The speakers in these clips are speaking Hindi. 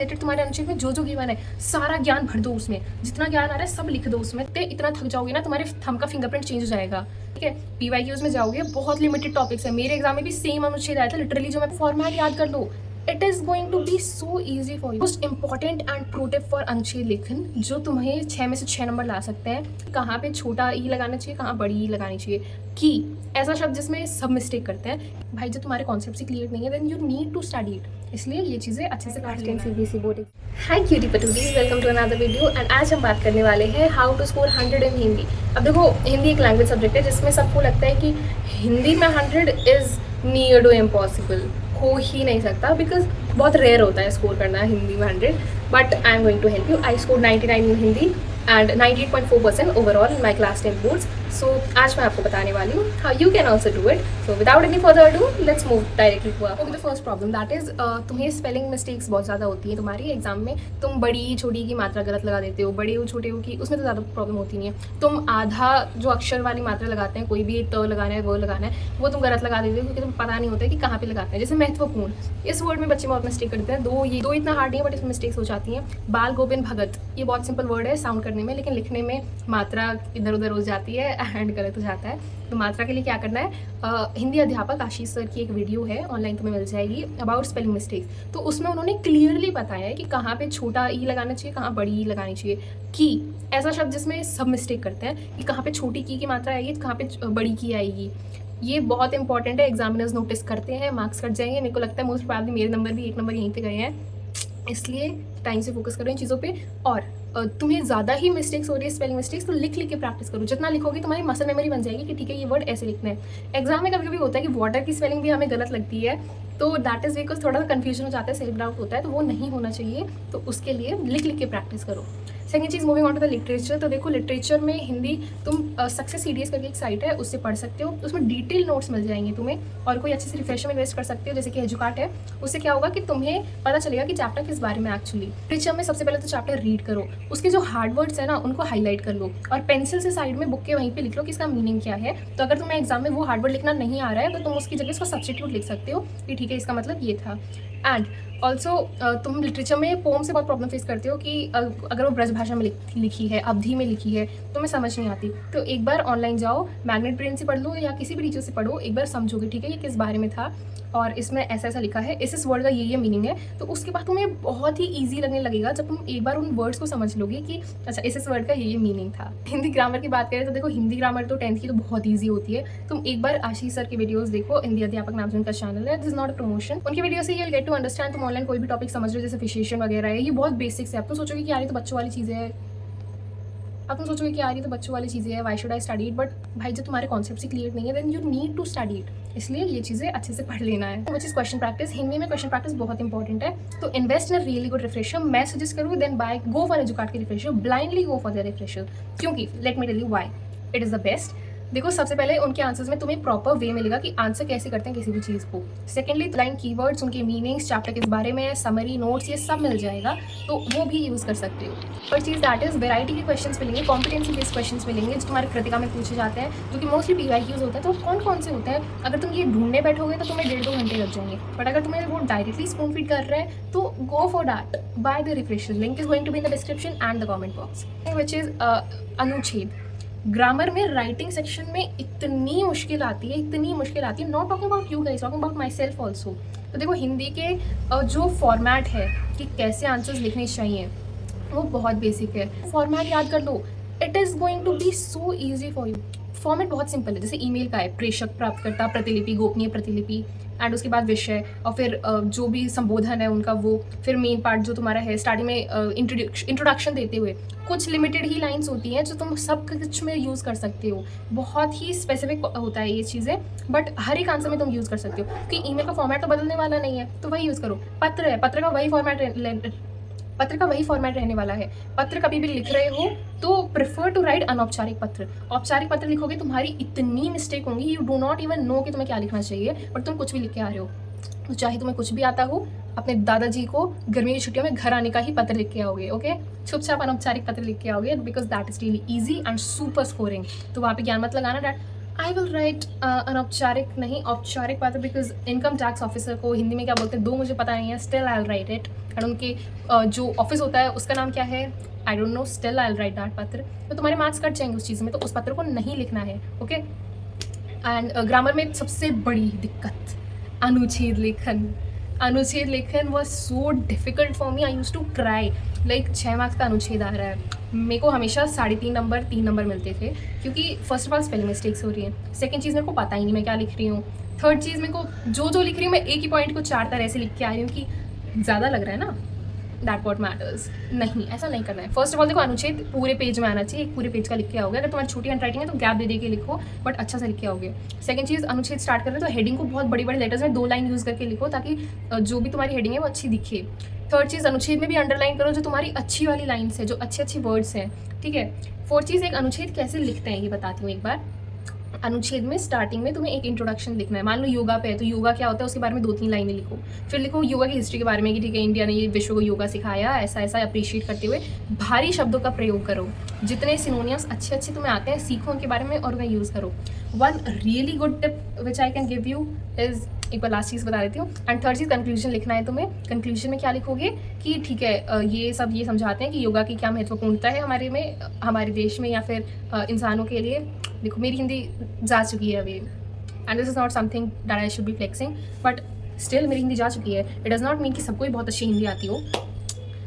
रिलेटेड तुम्हारे अनुच्छेद में जो जो गिवन है सारा ज्ञान भर दो उसमें, जितना ज्ञान आ रहा है सब लिख दो उसमें। ते इतना थक जाओगे ना, तुम्हारे थंब का फिंगरप्रिंट चेंज हो जाएगा। ठीक है, पीवाईक्यूज में जाओगे, बहुत लिमिटेड टॉपिक्स है। मेरे एग्जाम में भी सेम अनुच्छेद आया था लिटरली, जो मैं फॉर्मेट याद कर लो। It is going to be so easy for you. Most important and pro tip for अनुच्छेद लेखन, जो तुम्हें 6 में से 6 नंबर ला सकते हैं। कहाँ पे छोटा ई लगाना चाहिए, कहाँ बड़ी ई लगानी चाहिए। की ऐसा शब्द जिसमें सब मिस्टेक करते हैं। भाई जब तुम्हारे कॉन्सेप्ट से क्लियर नहीं है then you need to study it. इसलिए ये चीज़ें अच्छे से पढ़ लेना है। Hi cutie patooties, welcome to another video. And आज हम बात करने वाले हैं how to score 100 in Hindi. अब देखो, हिंदी एक लैंग्वेज सब्जेक्ट है जिसमें सबको लगता है कि हिंदी में 100 इज़ नियर टू इम्पॉसिबल, हो ही नहीं सकता, बिकॉज बहुत रेयर होता है स्कोर करना हिंदी में 100। But I am going to help you. I score 99 in Hindi and 98.4% overall in my class 10 boards. So आज मैं आपको बताने वाली हूँ how you can also do it. So without any further ado let's move directly to okay the first problem, that is तुम्हें स्पेलिंग मिस्टेक्स बहुत ज़्यादा होती है तुम्हारी एग्जाम में। तुम बड़ी छोटी की मात्रा गलत लगा देते हो, बड़े हो छोटे हो की, उसमें तो ज़्यादा प्रॉब्लम होती नहीं है। तुम आधा जो अक्षर वाली मात्रा लगाते हैं, कोई भी त लगाना है वो लगाना है, वो तुम गलत लगा देते हो क्योंकि तुम पता नहीं होता है कि कहाँ पे लगाते हैं। जैसे महत्वपूर्ण, इस वर्ड में बच्चे बहुत मिस्टेक करते हैं। दो इतना हार्ड नहीं है बट इसमें मिस्टेक्स हो जाती हैं। बाल गोविंद भगत, ये बहुत सिंपल वर्ड है साउंड करने में, लेकिन लिखने में मात्रा इधर उधर हो जाती है एंड गलत हो जाता है। तो मात्रा के लिए क्या करना है, हिंदी अध्यापक आशीष सर की एक वीडियो है ऑनलाइन, तुम्हें मिल जाएगी, अबाउट स्पेलिंग मिस्टेक्स। तो उसमें उन्होंने क्लियरली बताया है कि कहाँ पे छोटा ई लगाना चाहिए, कहाँ बड़ी ई लगानी चाहिए। की ऐसा शब्द जिसमें सब मिस्टेक करते हैं कि कहाँ पे छोटी की मात्रा आएगी, कहाँ पे बड़ी की आएगी। ये बहुत इंपॉर्टेंट है, एग्जामिनर्स नोटिस करते हैं, मार्क्स कट जाएंगे। मेरे को लगता है मोस्ट प्रोबेबली मेरे नंबर भी 1 नंबर यहीं पे गए हैं, इसलिए टाइम से फोकस करो इन चीज़ों पे। और तुम्हें ज़्यादा ही मिस्टेक्स हो रही है, स्पेलिंग मिस्टेक्स, तो लिख के प्रैक्टिस करो। जितना लिखोगे तुम्हारी मसल मेमोरी बन जाएगी कि ठीक है ये वर्ड ऐसे लिखना है। एग्जाम में कभी कभी होता है कि वाटर की स्पेलिंग भी हमें गलत लगती है, तो दैट इज़ बिकॉज थोड़ा सा कन्फ्यूजन हो जाता है, सेल्फ डाउट होता है, तो वो नहीं होना चाहिए। तो उसके लिए लिख के प्रैक्टिस करो। सेकेंड चीज़, moving on to the literature. तो देखो, लिटरेचर में हिंदी तुम सक्सेस सीडीएस करके एक साइट है, उससे पढ़ सकते हो। उसमें डिटेल नोट्स मिल जाएंगे तुम्हें, और कोई अच्छे से रिफ्रेशर में इन्वेस्ट कर सकते हो जैसे कि एजुकार्ट है। उससे क्या होगा कि तुम्हें पता चलेगा कि चैप्टर किस बारे में एक्चुअली। लिटरेचर में सबसे पहले तो चैप्टर रीड करो, उसके जो हार्ड वर्ड्स है ना उनको हाईलाइट कर लो, और पेंसिल से साइड में बुक के वहीं पे लिख लो कि इसका मीनिंग क्या है। तो अगर तुम्हें एग्जाम में वो हार्ड वर्ड लिखना नहीं आ रहा है तो तुम उसकी जगह इसको सब्स्टिट्यूट लिख सकते हो कि ठीक है इसका मतलब ये था। एंड ऑल्सो तुम लिटरेचर में पोम से बहुत प्रॉब्लम फेस करते हो कि अगर वो ब्रज भाषा में लिखी है, अवधि में लिखी है, तुम्हें समझ नहीं आती। तो एक बार ऑनलाइन जाओ, मैग्नेट ब्रेन से पढ़ लो या किसी भी टीचर से पढ़ो, एक बार समझोगे ठीक है ये किस बारे में था और इसमें ऐसा ऐसा लिखा है, इस वर्ड का ये मीनिंग है। तो उसके बाद तुम्हें बहुत ही ईजी लगने लगेगा जब तुम एक बार उन वर्ड्स को समझ लोगे कि अच्छा इस वर्ड का ये मीनिंग था। हिंदी ग्रामर की बात करें तो देखो, हिंदी ग्रामर तो 10th की तो बहुत ईजी होती है। तुम एक बार आशीष सर की वीडियोस देखो, हिंदी अध्यापक नाम से उनका चैनल है, this is not a promotion. उनकी वीडियो से यू गेट टू अंडरस्टैंड। तुम ऑनलाइन कोई भी टॉपिक समझ रहे हो जैसे विशेषण वगैरह है, ये बहुत बेसिक्स है। अब तो सोचोगे कि यार ये तो बच्चों वाली चीज़ें है, अब तुम सोचोगे कि यार ये तो बच्चों वाली चीज़ें है, why should I study it. But भाई जब तुम्हारे कॉन्सेप्ट से क्लियर नहीं है then you need to study it. इसलिए ये चीज़ें अच्छे से पढ़ लेना है। Which is question practice. Hindi में क्वेश्चन प्रैक्टिस बहुत इंपॉर्टेंट है, तो invest in really good refresher. मैं सजेस्ट करूँ then buy go for Educart की refresher, blindly go for the refresher. क्योंकि let me tell you why it is the best. देखो, सबसे पहले उनके आंसर्स में तुम्हें प्रॉपर वे मिलेगा कि आंसर कैसे करते हैं किसी भी चीज़ को। सेकेंडली, लाइन कीवर्ड्स, उनके मीनिंग्स, चैप्टर किस बारे में है, समरी नोट्स, ये सब मिल जाएगा, तो वो भी यूज़ कर सकते हो। First cheese that is variety के क्वेश्चंस मिलेंगे, कॉम्पिटेंसी बेस्ड क्वेश्चंस मिलेंगे जो तुम्हारे कृतिका में पूछे जाते हैं, जो कि मोस्टली पीवाईक्यूज होता है। तो कौन कौन से होते हैं, अगर तुम ये ढूंढने बैठोगे तो तुम्हें 1.5-2 घंटे लग जाएंगे। बट अगर तुम्हें वो डायरेक्टली स्पून फीड कर रहे हैं तो go for that by the refresher. Link is going to be in the description and the comment box. Which is अनुच्छेद। ग्रामर में राइटिंग सेक्शन में इतनी मुश्किल आती है, इतनी मुश्किल आती है। Not talking about you guys, talking about myself also. तो देखो, हिंदी के जो फॉर्मेट है कि कैसे आंसर्स लिखने चाहिए वो बहुत बेसिक है। फॉर्मेट याद कर लो, it is going to be so easy for you. Format बहुत सिंपल है, जैसे ईमेल का है, प्रेषक, प्राप्तकर्ता, प्रतिलिपि, गोपनीय प्रतिलिपि, एंड उसके बाद विषय, और फिर जो भी संबोधन है उनका वो, फिर मेन पार्ट जो तुम्हारा है स्टार्टिंग में इंट्रोडक्शन देते हुए कुछ लिमिटेड ही लाइंस होती हैं जो तुम सब कुछ में यूज़ कर सकते हो। बहुत ही स्पेसिफिक होता है ये चीज़ें, बट हर एक आंसर में तुम यूज़ कर सकते हो कि ईमेल का फॉर्मेट तो बदलने वाला नहीं है, तो वही यूज़ करो। पत्र है, पत्र का वही फॉर्मेट रहने वाला है। पत्र कभी भी लिख रहे हो तो प्रेफर टू राइट अनौपचारिक पत्र। औपचारिक पत्र लिखोगे तुम्हारी इतनी मिस्टेक होंगी, you do not even know कि तुम्हें क्या लिखना चाहिए, बट तुम कुछ भी लिख के आ रहे हो। तो चाहे तुम्हें कुछ भी आता हो, अपने दादाजी को गर्मी की छुट्टियों में घर आने का ही पत्र लिख के आओगे। ओके, चुपचाप अनौपचारिक पत्र लिख के आओगे, because that is really easy and super scoring. तो वहाँ पे ज्ञान मत लगाना डैट आई विल राइट अनौपचारिक नहीं औपचारिक बात है, बिकॉज इनकम टैक्स ऑफिसर को हिंदी में क्या बोलते हैं दो मुझे पता नहीं है, still I will write it. And उनके जो ऑफिस होता है उसका नाम क्या है I don't know, still I will write that पत्र। तो तुम्हारे मार्क्स कट जाएंगे उस चीज़ में, तो उस पत्र को नहीं लिखना है, ओके। एंड ग्रामर में सबसे बड़ी दिक्कत अनुच्छेद लेखन। अनुच्छेद लेखन was so difficult for me, I use to cry. Like 6 marks का अनुच्छेद आ रहा है, मेरे को हमेशा 3.5 नंबर 3 नंबर मिलते थे, क्योंकि first of all spelling mistakes हो रही हैं, सेकंड चीज़ मेरे को पता ही नहीं मैं क्या लिख रही हूँ, थर्ड चीज़ मेरे को जो लिख रही हूँ मैं एक ही पॉइंट को 4 तरह से लिख के आ रही हूँ कि ज़्यादा लग रहा है ना, दैट वॉट मैटर्स। नहीं, ऐसा नहीं करना है। फर्स्ट ऑफ ऑल देखो, अनुच्छेद पूरे पेज में आना चाहिए, एक पूरे पेज का लिख के आओगे। अगर तुम्हारी छोटी हैंड राइटिंग है तो गैप दे के लिखो, बट अच्छा से लिख के आओगे। सेकंड चीज़, अनुच्छेद स्टार्ट कर रहे हो तो हेडिंग को बहुत बड़ी बड़ी लेटर्स में 2 लाइन यूज़ करके लिखो, ताकि जो भी तुम्हारी हेडिंग है वो अच्छी दिखे। थर्ड चीज़, अनुच्छेद में भी अंडरलाइन करो जो तुम्हारी अच्छी वाली लाइन्स है, जो अच्छे अच्छे वर्ड्स हैं, ठीक है। फोर्थ चीज़, एक अनुच्छेद कैसे लिखते हैं ये बताती हूँ एक बार। अनुच्छेद में स्टार्टिंग में तुम्हें एक इंट्रोडक्शन लिखना है। मान लो योगा पे है तो योगा क्या होता है उसके बारे में 2-3 लाइनें लिखो। फिर लिखो योगा की हिस्ट्री के बारे में कि ठीक है इंडिया ने ये विश्व को योगा सिखाया, ऐसा ऐसा अप्रिशिएट करते हुए भारी शब्दों का प्रयोग करो। जितने सिनोनियम्स अच्छे अच्छे तुम्हें आते हैं सीखो उनके बारे में और उन्हें यूज़ करो। One really good tip which I can give you is, एक बार लास्ट चीज़ बता देती हूँ। एंड थर्ड चीज़, कंक्लूजन लिखना है तुम्हें। कंक्लूजन में क्या लिखोगे कि ठीक है ये समझाते हैं कि योगा की क्या महत्वपूर्णता है हमारे देश में या फिर इंसानों के लिए। देखो मेरी हिंदी जा चुकी है अभी, and this is not something that I should be flexing, but still मेरी हिंदी जा चुकी है। इट डज़ नॉट मीन कि सबको ही बहुत अच्छी हिंदी आती हो।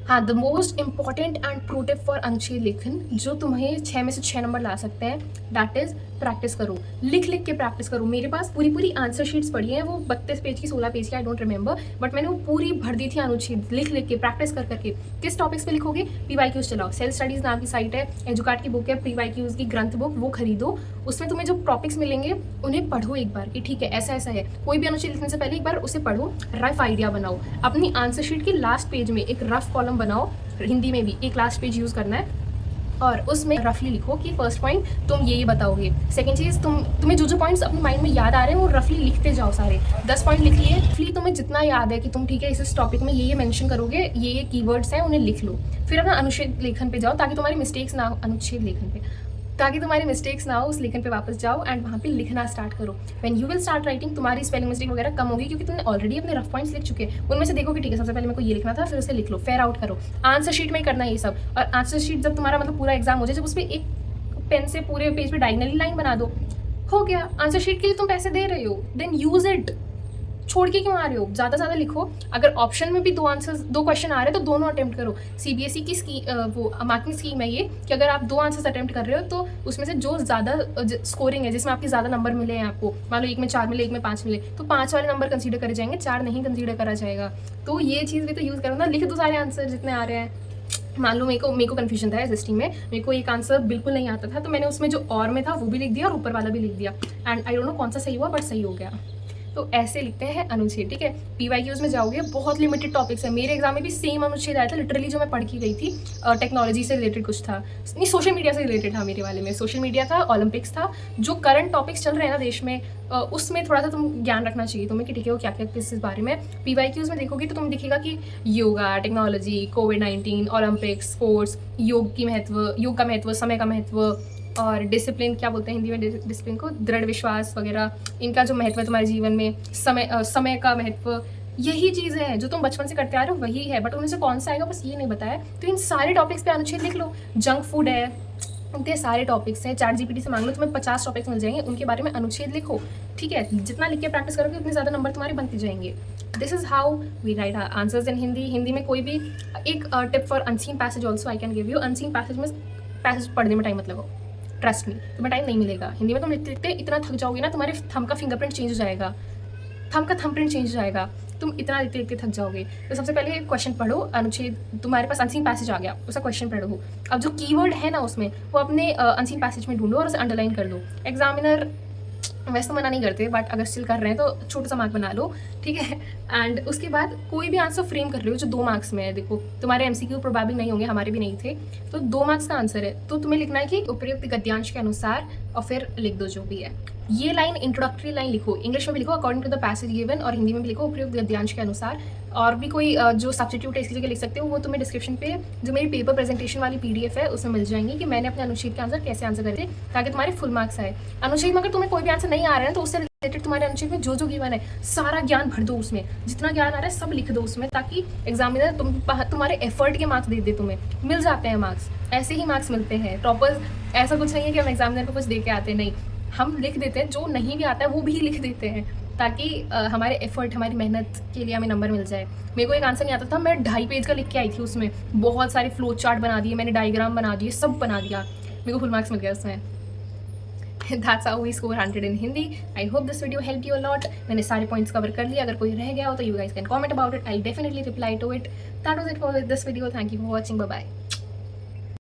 हाँ, the most important and pro tip for अनुच्छेद लेखन जो तुम्हें 6 में से 6 नंबर ला सकते हैं, दैट इज़ प्रैक्टिस करो। लिख के प्रैक्टिस करो। मेरे पास पूरी आंसर शीट्स पड़ी हैं, वो 32 पेज की 16 पेज की, आई डोंट रिमेंबर, बट मैंने वो पूरी भर दी थी अनुच्छेद लिख के प्रैक्टिस करके। किस टॉपिक्स पे लिखोगे? PYQs चलाओ, सेल्फ स्टडीज़ नाम की साइट है, एजुकार्ट की बुक है PYQs की ग्रंथ बुक, वो खरीदो। उसमें तुम्हें जो टॉपिक्स मिलेंगे उन्हें पढ़ो एक बार कि ठीक है ऐसा ऐसा है। कोई भी अनुच्छेद लिखने से पहले एक बार उसे पढ़ो, रफ आइडिया बनाओ। अपनी आंसर शीट के लास्ट पेज में एक रफ कॉलम बनाओ, हिंदी में भी एक लास्ट पेज यूज़ करना है और उसमें रफली लिखो कि फर्स्ट पॉइंट तुम ये बताओगे। सेकंड चीज़, तुम्हें जो पॉइंट्स अपने माइंड में याद आ रहे हैं वो रफली लिखते जाओ सारे। 10 पॉइंट लिख लिए, रफली तुम्हें जितना याद है कि तुम ठीक है इस टॉपिक में ये मेंशन करोगे, ये कीवर्ड्स हैं उन्हें लिख लो। फिर अपना अनुच्छेद लेखन पे जाओ ताकि तुम्हारी मिस्टेक्स ना हो, अनुच्छेद लेखन पे ताकि तुम्हारी मिस्टेक्स ना हो, उस लेखन पे वापस जाओ एंड वहाँ पे लिखना स्टार्ट करो। When you will start writing तुम्हारी स्पेलिंग मिस्टेक वगैरह कम होगी, क्योंकि तुमने ऑलरेडी अपने रफ पॉइंट्स लिख चुके हैं। उनमें से देखो कि ठीक है सबसे पहले मेरे को ये लिखना था, फिर उसे लिख लो, फेयर आउट करो। आंसर शीट में ही करना है ये सब। और आंसर शीट जब तुम्हारा मतलब पूरा एग्जाम हो जाए, जब उस पर एक पेन से पूरे पेज पे डायगनली लाइन बना दो, हो गया। आंसर शीट के लिए तुम पैसे दे रहे हो, देन यूज इट। छोड़ के क्यों आ रहे हो? ज़्यादा से ज़्यादा लिखो। अगर ऑप्शन में भी 2 क्वेश्चन आ रहे हैं तो दोनों अटेम्प्ट करो। CBSE की वो मार्किंग स्कीम है ये कि अगर आप 2 आंसर्स अटेम्प्ट कर रहे हो तो उसमें से जो ज़्यादा स्कोरिंग है, जिसमें आपके ज़्यादा नंबर मिले हैं आपको, मान लो एक में 4 मिले, एक में 5 मिले, तो 5 वाले नंबर कंसीडर करे जाएंगे, 4 नहीं कंसीडर करा जाएगा। तो ये चीज़ भी तो यूज़ करो ना, लिख दो सारे आंसर जितने आ रहे हैं। मान लो मेरे को कन्फ्यूजन था SST में, मेरे को एक आंसर बिल्कुल नहीं आता था, तो मैंने उसमें जो और में था वो भी लिख दिया और ऊपर वाला भी लिख दिया, एंड आई डोंट नो कौन सा सही हुआ, बट सही हो गया। तो ऐसे लिखते हैं अनुच्छेद, ठीक है। PYQs में जाओगे, बहुत लिमिटेड टॉपिक्स है। मेरे एग्जाम में भी सेम अनुच्छेद आया था, लिटरली जो मैं पढ़ के गई थी। टेक्नोलॉजी से रिलेटेड कुछ था, नहीं सोशल मीडिया से रिलेटेड था मेरे वाले में। सोशल मीडिया था, ओलंपिक्स था, जो करंट टॉपिक्स चल रहे हैं ना देश में, उसमें थोड़ा सा तुम ज्ञान रखना चाहिए तुम्हें कि ठीक है वो क्या क्या किस बारे में। PYQs में देखोगे तो तुम्हें दिखेगा कि yoga, technology, COVID-19, Olympics, sports, योग का महत्व, समय का महत्व, और डिसिप्लिन, क्या बोलते हैं हिंदी में डिसिप्लिन को, दृढ़ विश्वास वगैरह, इनका जो महत्व है तुम्हारे जीवन में, समय का महत्व, यही चीज़ है जो तुम बचपन से करते आ रहे हो, वही है, बट उनमें से कौन सा आएगा बस ये नहीं बताया। तो इन सारे टॉपिक्स पे अनुच्छेद लिख लो। जंक फूड है, इतने सारे टॉपिक्स हैं, ChatGPT से मांग लो, तुम्हें 50 टॉपिक्स मिल जाएंगे, उनके बारे में अनुच्छेद लिखो, ठीक है। जितना लिख के प्रैक्टिस करोगे उतने ज़्यादा नंबर तुम्हारे बनते जाएंगे। This is how we write answers in Hindi. Hindi में कोई भी एक tip for unseen passage also I can give you. Unseen passage में पैसेज पढ़ने में टाइम मत लगाओ, ट्रस्ट मी, तुम्हें टाइम नहीं मिलेगा। हिंदी में तुम लिखते लिखते इतना थक जाओगे ना, तुम्हारे थंब का फिंगरप्रिंट चेंज हो जाएगा, थंब का थंबप्रिंट चेंज हो जाएगा, तुम इतना लिखते लिखते थक जाओगे। तो सबसे पहले क्वेश्चन पढ़ो, अनुच्छेद तुम्हारे पास अनसीन पैसेज आ गया, उसका क्वेश्चन पढ़ो। अब जो कीवर्ड है ना उसमें, वो अपने अनसीन पैसेज में ढूंढो और उसे अंडरलाइन कर लो। एग्जामिनर वैसे तो मना नहीं करते, बट अगर स्टिल कर रहे हैं तो छोटा सा मार्क बना लो, ठीक है। एंड उसके बाद कोई भी आंसर फ्रेम कर रहे हो जो 2 मार्क्स में है, देखो तुम्हारे MCQ प्रोबेबली नहीं होंगे, हमारे भी नहीं थे, तो 2 मार्क्स का आंसर है, तो तुम्हें लिखना है कि उपयुक्त गद्यांश के अनुसार, और फिर लिख दो जो भी है। ये लाइन इंट्रोडक्टरी लाइन लिखो, इंग्लिश में भी लिखो according to the passage given, और हिंदी में भी लिखो उपयुक्त गद्यांश के अनुसार। और भी कोई जो सब्स्टिट्यूट है इसकी जगह लिख सकते हो, वो तुम्हें डिस्क्रिप्शन पे जो मेरी पेपर प्रेजेंटेशन वाली पीडीएफ है उसमें मिल जाएंगी कि मैंने अपने अनुच्छेद के आंसर कैसे आंसर करे थे, ताकि तुम्हारे फुल मार्क्स आए। अनुच्छेद में अगर तुम्हें कोई भी आंसर नहीं आ रहा है तो उससे रिलेटेड तुम्हारे अनुच्छेद में जो जो गिवन है सारा ज्ञान भर दो उसमें, जितना ज्ञान आ रहा है सब लिख दो उसमें, ताकि एग्जामिनर तुम्हारे एफर्ट के मार्क्स दे दे, तुम्हें मिल जाते हैं मार्क्स, ऐसे ही मार्क्स मिलते हैं। टॉपर्स ऐसा कुछ नहीं है कि हम एग्जामिनर को कुछ दे के आते हैं, नहीं, हम लिख देते हैं, जो नहीं भी आता है वो भी लिख देते हैं, ताकि हमारे एफर्ट, हमारी मेहनत के लिए हमें नंबर मिल जाए। मेरे को एक आंसर नहीं आता था, मैं 2.5 पेज का लिख के आई थी, उसमें बहुत सारे फ्लो चार्ट बना दिए मैंने, डायग्राम बना दिए, सब बना दिया, मेरे को फुल मार्क्स मिल गया उसमें। That's how we score 100 in Hindi. I hope this video helped you a lot. मैंने सारे पॉइंट्स कवर कर लिए, अगर कोई रह गया हो तो you guys can comment about it. I'll definitely reply to it. That was it for this video. Thank you for watching. Bye bye.